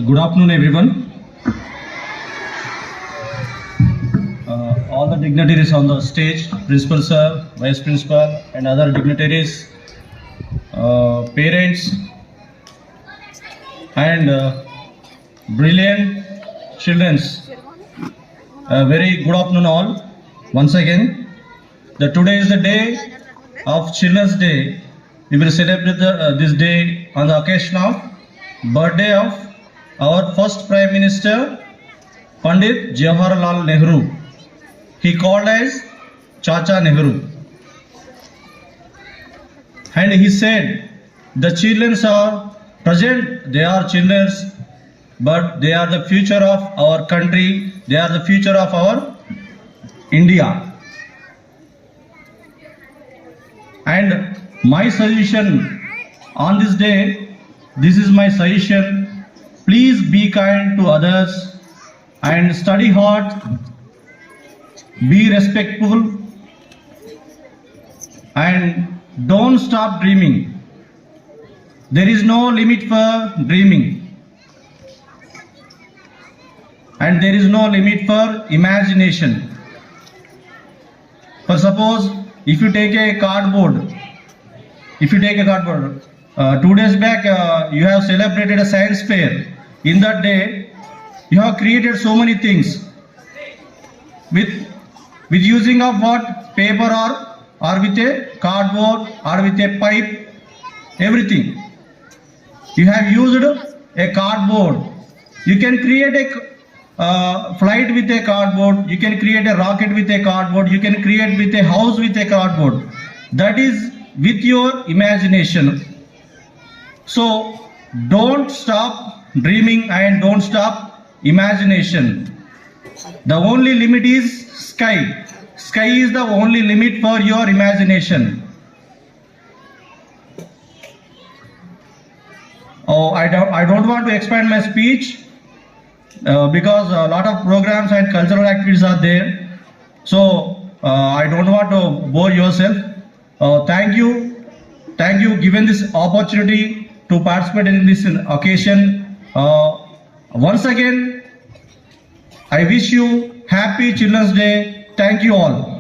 Good afternoon, everyone. All the dignitaries on the stage, Principal Sir, Vice Principal, and other dignitaries, parents, and brilliant children. Very good afternoon, all. Once again, today is the day of Children's Day. We will celebrate this day on the occasion of birthday of our first Prime Minister, Pandit Jawaharlal Nehru. He called as Chacha Nehru. And he said, the children are present, they are children, but they are the future of our country, they are the future of our India. And my suggestion on this day, this is my suggestion, please be kind to others and study hard, be respectful, and don't stop dreaming. There is no limit for dreaming, and there is no limit for imagination. For suppose if you take a cardboard, 2 days back you have celebrated a science fair. In that day you have created so many things with using of what? Paper or with a cardboard or with a pipe, everything. You have used a cardboard. You can create a flight with a cardboard. You can create a rocket with a cardboard. You can create with a house with a cardboard. That is with your imagination. So don't stop dreaming and don't stop imagination. The only limit is sky. Sky is the only limit for your imagination. Oh, I don't want to expand my speech because a lot of programs and cultural activities are there. So I don't want to bore yourself. Thank you given this opportunity to participate in this occasion. Once again, I wish you happy Children's Day. Thank you all.